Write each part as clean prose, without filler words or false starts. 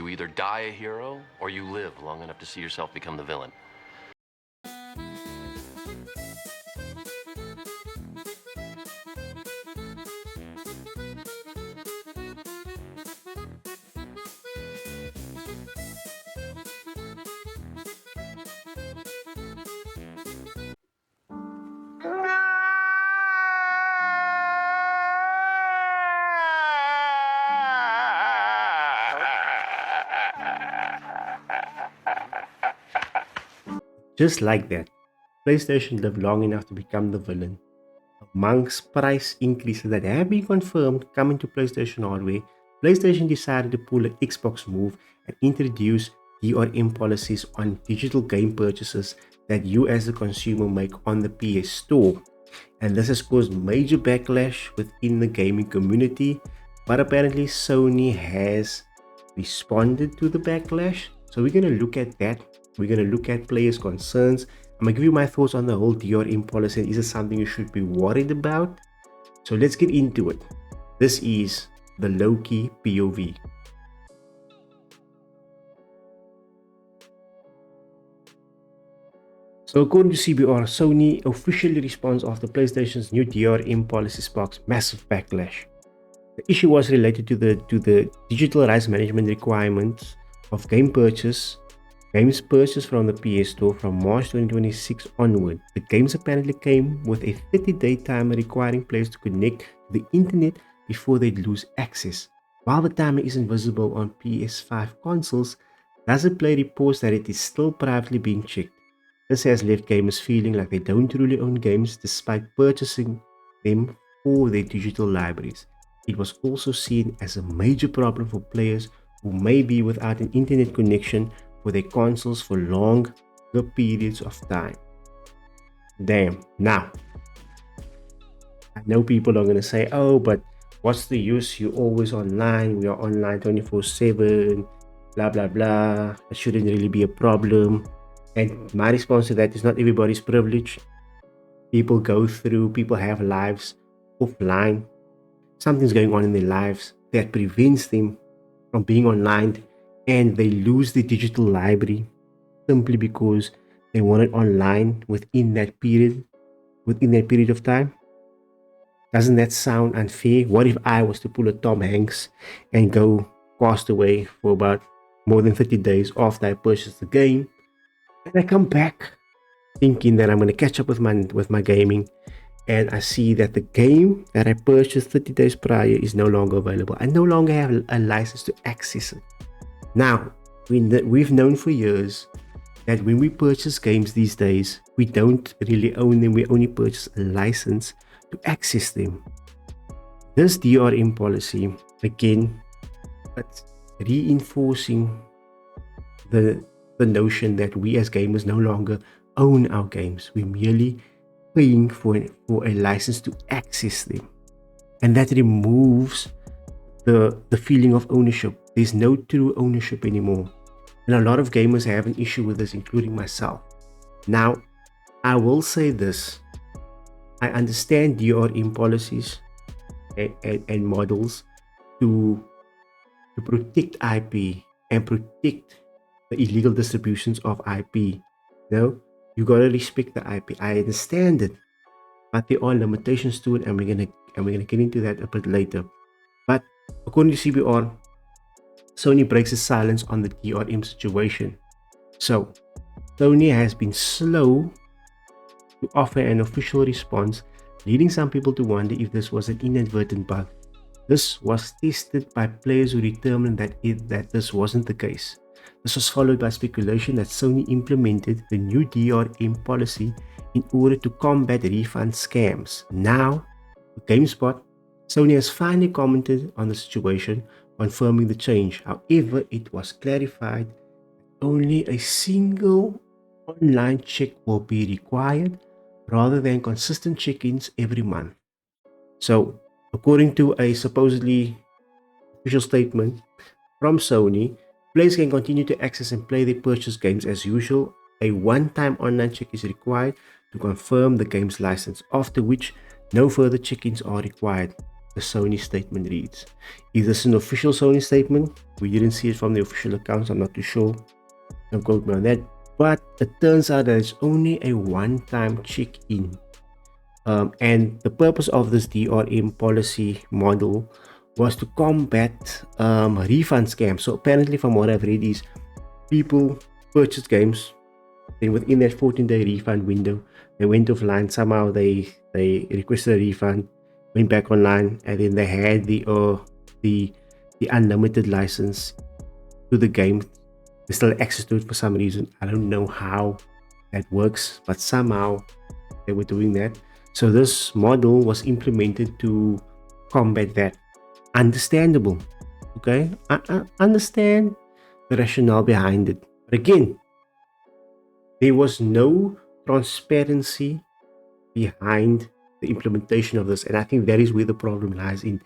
You either die a hero, or you live long enough to see yourself become the villain. Just like that, PlayStation lived long enough to become the villain. Amongst price increases that have been confirmed coming to PlayStation hardware, PlayStation decided to pull an Xbox move and introduce DRM policies on digital game purchases that you as a consumer make on the PS Store. And this has caused major backlash within the gaming community, but apparently Sony has responded to the backlash. So we're going to look at that. We're going to look at players' concerns. I'm going to give you my thoughts on the whole DRM policy and is it something you should be worried about? So let's get into it. This is the low-key POV. So according to CBR, Sony officially responds after PlayStation's new DRM policy sparks massive backlash. The issue was related to the digital rights management requirements of games purchased from the PS Store from March 2026 onward. The games apparently came with a 30-day timer requiring players to connect to the internet before they'd lose access. While the timer isn't visible on PS5 consoles, Dozen Play reports that it is still privately being checked. This has left gamers feeling like they don't truly own games despite purchasing them for their digital libraries. It was also seen as a major problem for players who may be without an internet connection for their consoles for longer periods of time. Damn. Now, I know people are going to say, oh, but what's the use? You're always online. We are online 24/7. Blah, blah, blah. It shouldn't really be a problem. And my response to that is not everybody's privilege. People have lives offline. Something's going on in their lives that prevents them from being online, and they lose the digital library simply because they want it online within that period of time. Doesn't that sound unfair? What if I was to pull a Tom Hanks and go cast away for about more than 30 days after I purchased the game, and I come back thinking that I'm going to catch up with my gaming, and I see that the game that I purchased 30 days prior is no longer available. I no longer have a license to access it. Now, we've known for years that when we purchase games these days, we don't really own them. We only purchase a license to access them. This DRM policy, again, it's reinforcing the notion that we as gamers no longer own our games. We're merely paying for a license to access them. And that removes the feeling of ownership. There's no true ownership anymore. And a lot of gamers have an issue with this, including myself. Now, I will say this. I understand DRM policies and models to protect IP and protect the illegal distributions of IP. You gotta respect the IP. I understand it, but there are limitations to it, and we're gonna get into that a bit later. But according to CBR, Sony breaks its silence on the DRM situation. So Sony has been slow to offer an official response, leading some people to wonder if this was an inadvertent bug. This was tested by players who determined that this wasn't the case. This was followed by speculation that Sony implemented the new DRM policy in order to combat refund scams. Now, with GameSpot, Sony has finally commented on the situation, confirming the change. However, it was clarified that only a single online check will be required rather than consistent check-ins every month. So, according to a supposedly official statement from Sony, players can continue to access and play their purchased games as usual. A one-time online check is required to confirm the game's license, after which no further check-ins are required. the Sony statement reads. Is this an official Sony statement? We didn't see it from the official accounts. I'm not too sure. Don't quote me on that. But it turns out that it's only a one-time check-in. And the purpose of this DRM policy model was to combat refund scams. So apparently, from what I've read, is people purchase games, then within that 14-day refund window, they went offline. Somehow they requested a refund, went back online, and then they had the unlimited license to the game. They still had access to it for some reason. I don't know how that works, but somehow they were doing that. So this model was implemented to combat that. Understandable, okay? I understand the rationale behind it. But again, there was no transparency behind the implementation of this. And I think that is where the problem lies in.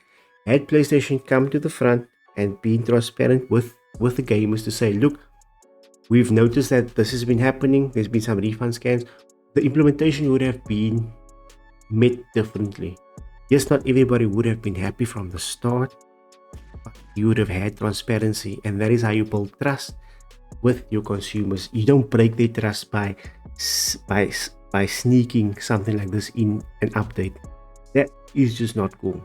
Had PlayStation come to the front and been transparent with the gamers to say, look, we've noticed that this has been happening. There's been some refund scans. The implementation would have been met differently. Yes, not everybody would have been happy from the start, but you would have had transparency, and that is how you build trust with your consumers. You don't break their trust by sneaking something like this in an update. That is just not cool.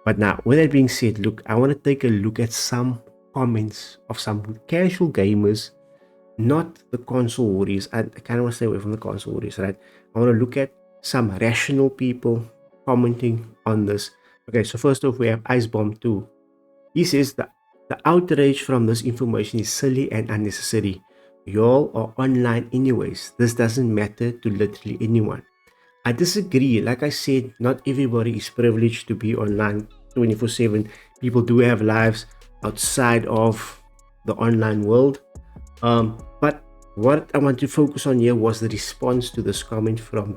But now, with that being said, look, I want to take a look at some comments of some casual gamers, not the console warriors. I kind of want to stay away from the console warriors, right? I want to look at some rational people commenting on this. Okay, so first off, we have Icebomb 2. He says that the outrage from this information is silly and unnecessary. Y'all are online anyways. This doesn't matter to literally anyone. I disagree. Like I said, not everybody is privileged to be online 24/7. People do have lives outside of the online world. But what I want to focus on here was the response to this comment from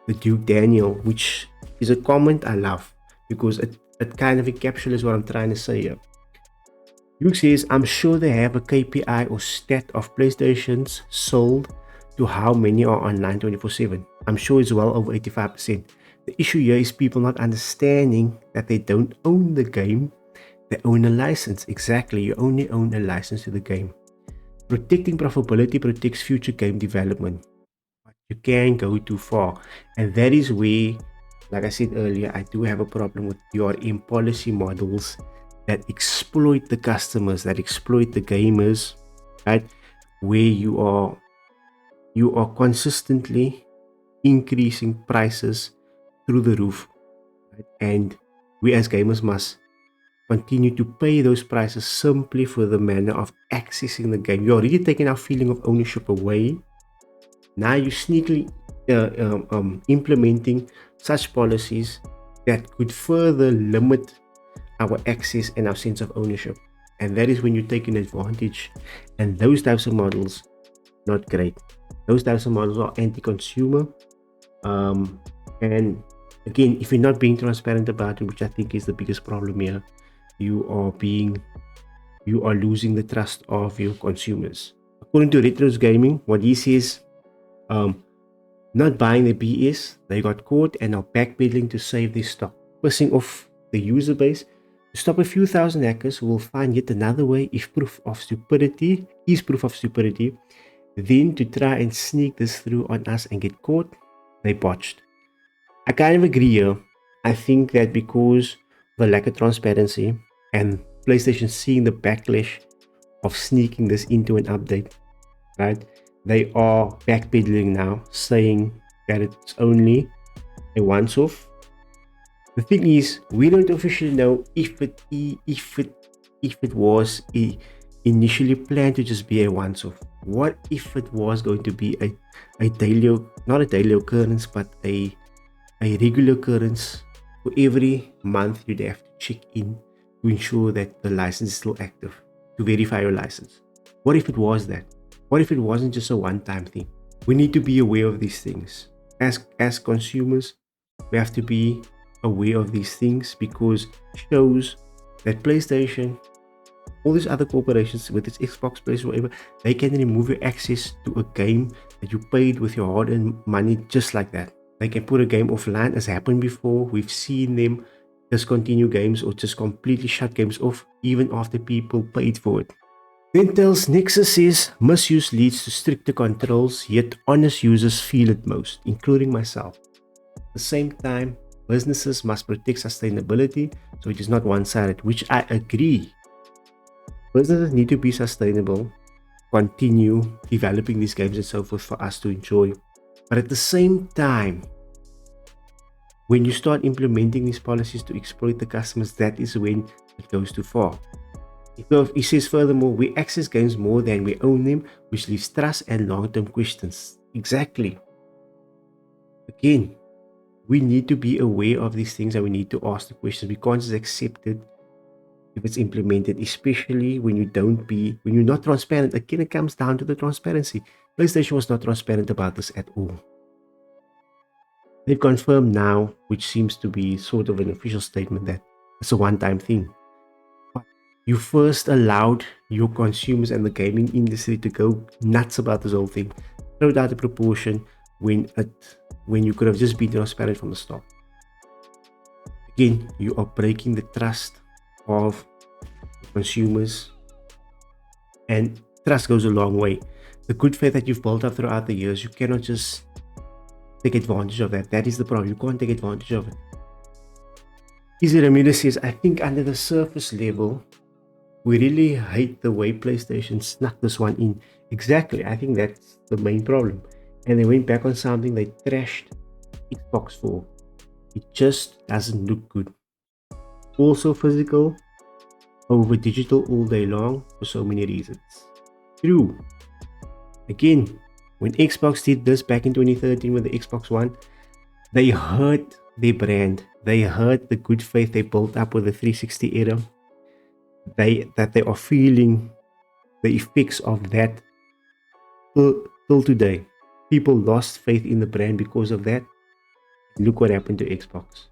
the Duke Daniel, which is a comment I love because it kind of encapsulates what I'm trying to say here. Duke says, I'm sure they have a KPI or stat of PlayStations sold to how many are online 24/7. I'm sure it's well over 85%. The issue here is people not understanding that they don't own the game, they own a license. Exactly, you only own a license to the game. Protecting profitability protects future game development. But you can go too far. And that is where, like I said earlier, I do have a problem with DRM policy models that exploit the customers, that exploit the gamers, right? Where you are consistently increasing prices through the roof, right? And we as gamers must continue to pay those prices simply for the manner of accessing the game. You're already taking our feeling of ownership away. Now you're sneakily implementing such policies that could further limit our access and our sense of ownership. And that is when you're taking advantage. And those types of models, not great. Those types of models are anti-consumer. And again, if you're not being transparent about it, which I think is the biggest problem here, you are losing the trust of your consumers. According to Retros Gaming, what he says, not buying the BS, they got caught and are backpedaling to save their stock, pissing off the user base. To stop a few thousand hackers who will find yet another way is proof of stupidity, then to try and sneak this through on us and get caught, they botched. I kind of agree here. I think that because the lack of transparency and PlayStation seeing the backlash of sneaking this into an update, right? They are backpedaling now, saying that it's only a once-off. The thing is, we don't officially know if it was initially planned to just be a once-off. What if it was going to be a daily, not a daily occurrence, but a regular occurrence? For every month, you'd have to check in to ensure that the license is still active, to verify your license. What if it was that? What if it wasn't just a one-time thing? We need to be aware of these things. As consumers, we have to be aware of these things because it shows that PlayStation, all these other corporations with its Xbox, PlayStation, whatever, they can remove your access to a game that you paid with your hard-earned money just like that. They can put a game offline, as happened before. We've seen them discontinue games or just completely shut games off even after people paid for it. Then tells Nexus says misuse leads to stricter controls, yet honest users feel it most, including myself. At the same time, businesses must protect sustainability, so it is not one-sided, which I agree. Businesses need to be sustainable, continue developing these games and so forth for us to enjoy. But at the same time, when you start implementing these policies to exploit the customers, that is when it goes too far. He says furthermore, we access games more than we own them, which leaves trust and long-term questions. Exactly. Again, we need to be aware of these things and we need to ask the questions. We can't just accept it if it's implemented, especially when you're not transparent. Again, it comes down to the transparency. PlayStation was not transparent about this at all. They've confirmed now, which seems to be sort of an official statement, that it's a one-time thing. But you first allowed your consumers and the gaming industry to go nuts about this whole thing, throw it out of proportion when you could have just been transparent from the start. Again, you are breaking the trust of consumers, and trust goes a long way. The good faith that you've built up throughout the years, you cannot just take advantage of that. That is the problem. You can't take advantage of it. Easy Ramirez says, I think under the surface level, we really hate the way PlayStation snuck this one in. Exactly. I think that's the main problem. And they went back on something they trashed Xbox for. It just doesn't look good. Also physical over digital all day long for so many reasons. True. Again, when Xbox did this back in 2013 with the Xbox One, they hurt their brand. They hurt the good faith they built up with the 360 era. That they are feeling the effects of that till today. People lost faith in the brand because of that. Look what happened to Xbox.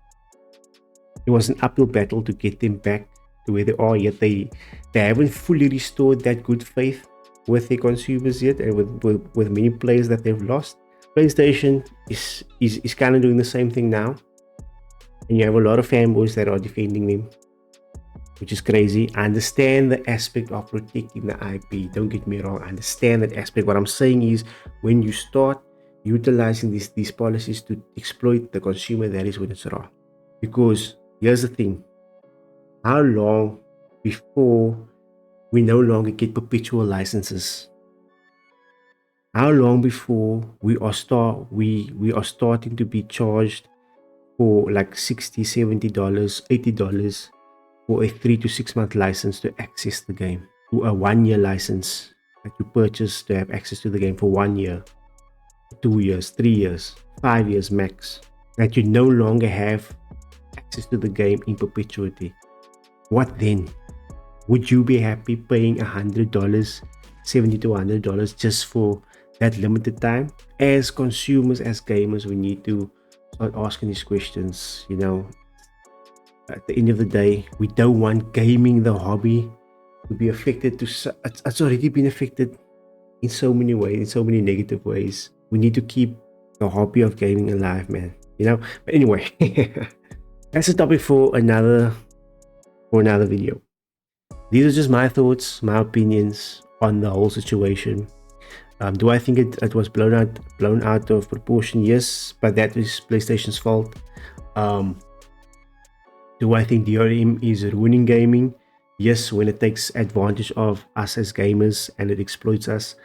It was an uphill battle to get them back to where they are, yet they haven't fully restored that good faith with their consumers yet, and with many players that they've lost. PlayStation is kind of doing the same thing now, and you have a lot of fanboys that are defending them, which is crazy. I understand the aspect of protecting the IP, don't get me wrong, I understand that aspect. What I'm saying is, when you start utilizing these policies to exploit the consumer, that is when it's wrong. Because here's the thing, how long before we no longer get perpetual licenses? How long before we are starting to be charged for like $60, $70, $80 for a 3 to 6 month license to access the game, to a 1 year license that you purchase to have access to the game for 1 year, 2 years, 3 years, 5 years max, that you no longer have access to the game in perpetuity? What then? Would you be happy paying $100, $70 to $100 just for that limited time? As consumers, as gamers, we need to start asking these questions. You know, at the end of the day, we don't want gaming, the hobby, to be affected. It's already been affected in so many ways, in so many negative ways. We need to keep the hobby of gaming alive, man. You know. But anyway, that's a topic for another video. These are just my thoughts, my opinions on the whole situation. Do I think it was blown out of proportion? Yes, but that is PlayStation's fault. Do I think DRM is ruining gaming? Yes, when it takes advantage of us as gamers and it exploits us.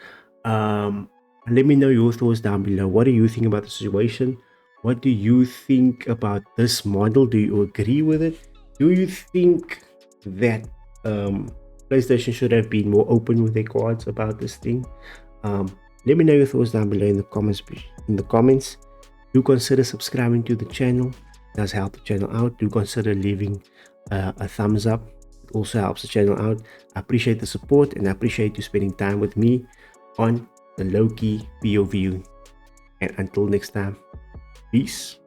Let me know your thoughts down below. What do you think about the situation? What do you think about this model? Do you agree with it? Do you think that PlayStation should have been more open with their cards about this thing? Let me know your thoughts down below in the comments. Do consider subscribing to the channel. It does help the channel out. Do consider leaving a thumbs up. It also helps the channel out. I appreciate the support and I appreciate you spending time with me on the low-key POV. And until next time, peace.